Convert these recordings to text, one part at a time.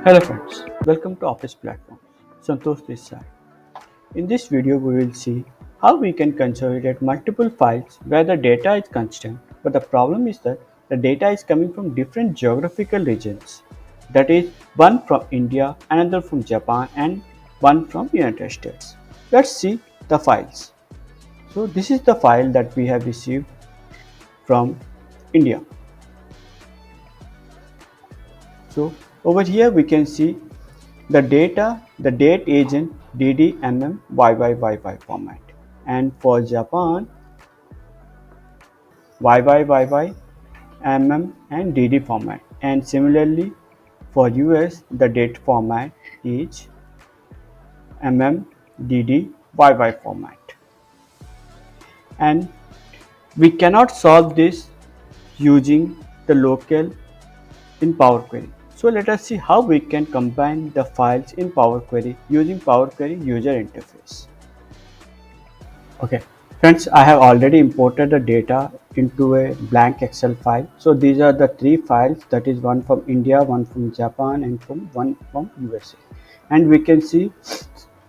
Hello friends, welcome to Office Platform. Santosh this side. In this video we will see how we can consolidate multiple files where the data is constant, but the problem is that the data is coming from different geographical regions. That is, one from India, another from Japan and one from United States. Let's see the files. So this is the file that we have received from India. So over here we can see the date agent DD, MM, YYYY format. And for Japan, YYYY, MM, and DD format. And similarly, for US, the date format is MM, DD, YY format. And we cannot solve this using the local in Power Query. So let us see how we can combine the files in Power Query using Power Query user interface. Okay, friends, I have already imported the data into a blank Excel file. So these are the three files, that is one from India, one from Japan, and one from USA. And we can see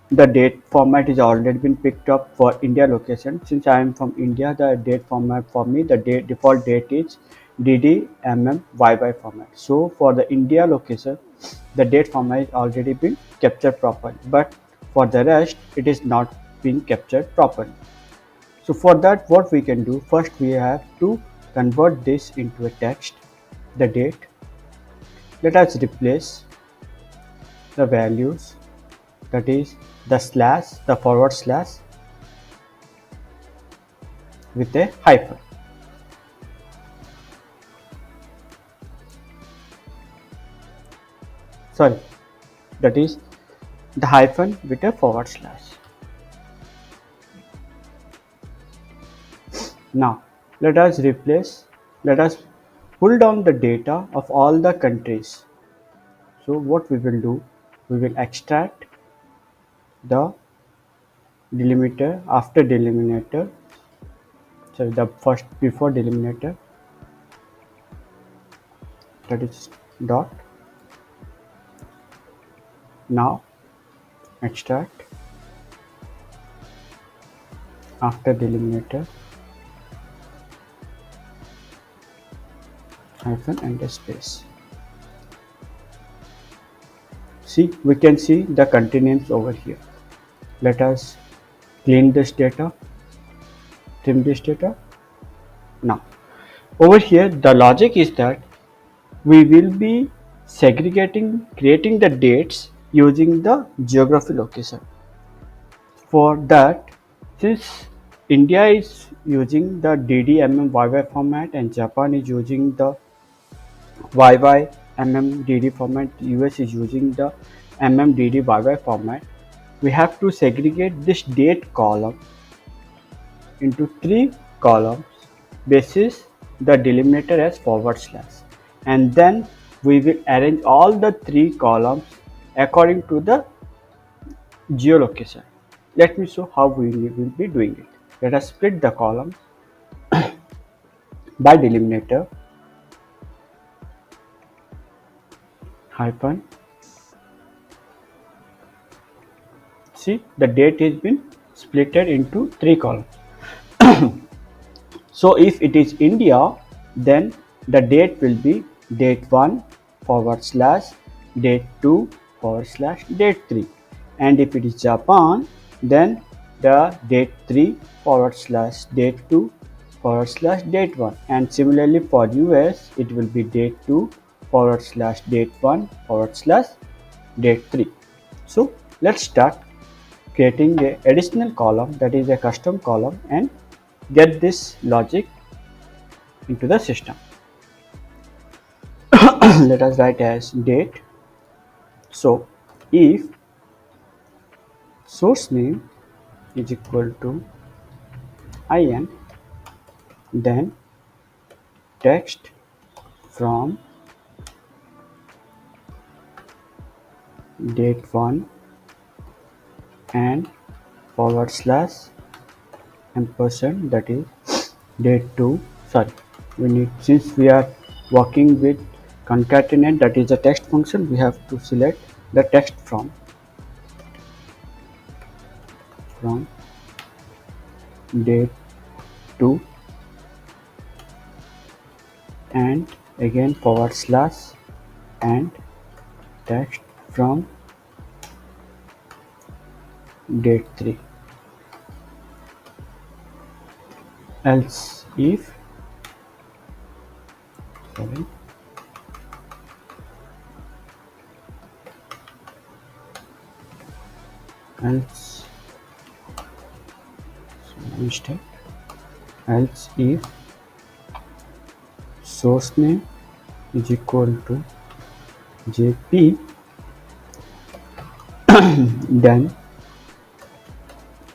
the date format is already been picked up for India location. Since I am from India, the date format for me, the default date is DD, MM, YY format. So for the India location, the date format is already been captured properly. But for the rest, it is not being captured properly. So for that, what we can do, first we have to convert this into a text, the date. Let us replace the values, that is the slash, the forward slash with a hyphen. Sorry, that is the hyphen with a forward slash. Now let us pull down the data of all the countries. So what we will do, we will extract the delimiter after delimiter, so the first before delimiter, that is dot. Now extract after delimiter hyphen and a space. See, we can see the country names over here. Let us clean this data, trim this data. Now over here the logic is that we will be creating the dates using the geography location. For that, since India is using the DDMMYY format and Japan is using the YYMMDD format, US is using the MMDDYY format, we have to segregate this date column into three columns basis the delimiter as forward slash, and then we will arrange all the three columns according to the geolocation. Let me show how we will be doing it. Let us split the column by delimiter hyphen. See, the date has been splitted into three columns. So if it is India, then the date will be date 1 forward slash date 2 forward slash date 3. And if it is Japan, then the date 3 forward slash date 2 forward slash date 1. And similarly for US, it will be date 2 forward slash date 1 forward slash date 3. So let's start creating a additional column, that is a custom column, and get this logic into the system. Let us write as date. So if source name is equal to in, then text from date 1 and forward slash ampersand, that is date 2. Sorry, we need, since we are working with concatenate, that is the text function. We have to select the text from date to, and again forward slash and text from date 3, else if, sorry, else, mistake, else if source name is equal to jp, then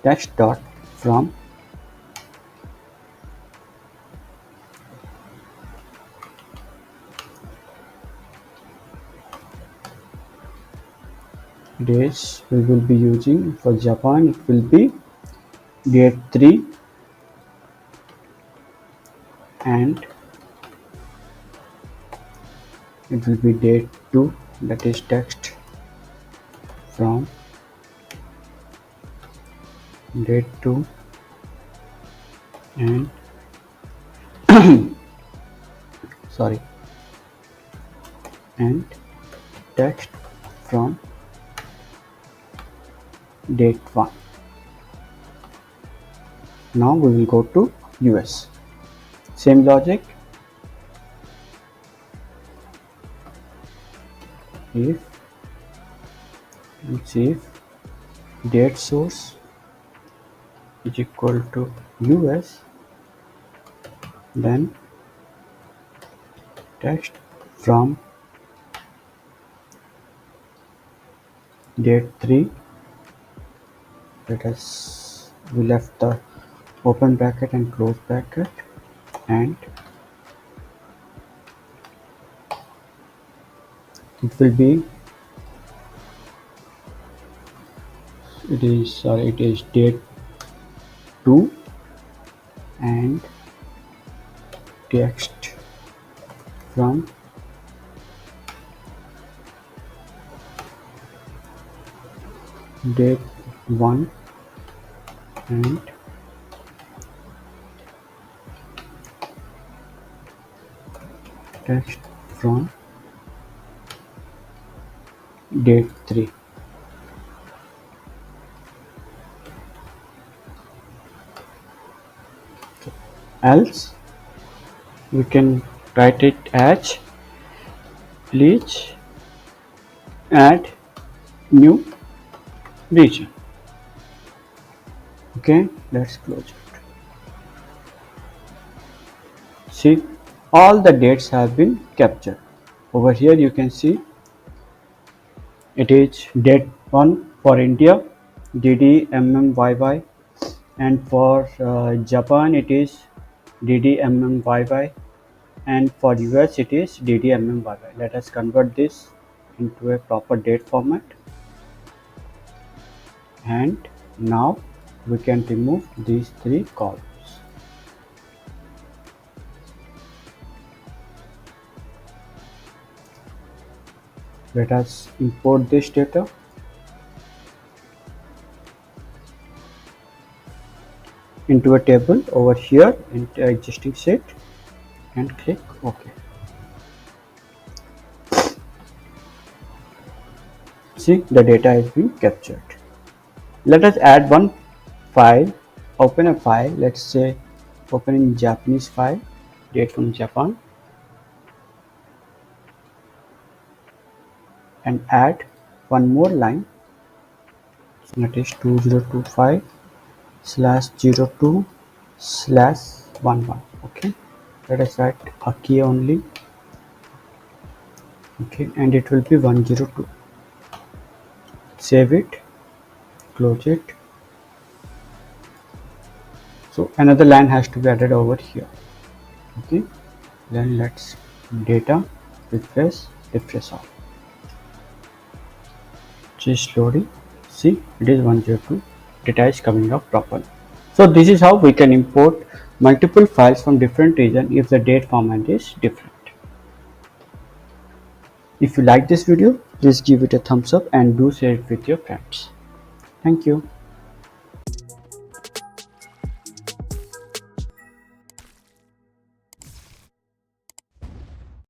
text dot from days we will be using. For Japan it will be date 3 and it will be date 2, that is text from date 2 and sorry, and text from date 1. Now we will go to US. Same logic. If, let's see, if date source is equal to US, then text from date 3, let us, we left the open bracket and close bracket, and it will be, it is date 2 and text from date 1 and text from date 3. Else we can write it as please add new region. Okay, let's close it. See, all the dates have been captured. Over here you can see it is date 1 for India, DDMMYY, and for Japan it is DDMMYY, and for US it is DDMMYY. Let us convert this into a proper date format, and now we can remove these 3 columns. Let us import this data into a table over here in the existing sheet and click OK. See, the data has been captured. Let us add one file, open a file, let's say open in Japanese file, date from Japan, and add one more line, that is 2025/02/11. Okay, let us write a key only. Okay, and it will be 102. Save it, close it. So another line has to be added over here. Okay, then let's data, refresh all. Just loading. See, it is 102. Data is coming up properly. So this is how we can import multiple files from different region if the date format is different. If you like this video, please give it a thumbs up and do share it with your friends. Thank you.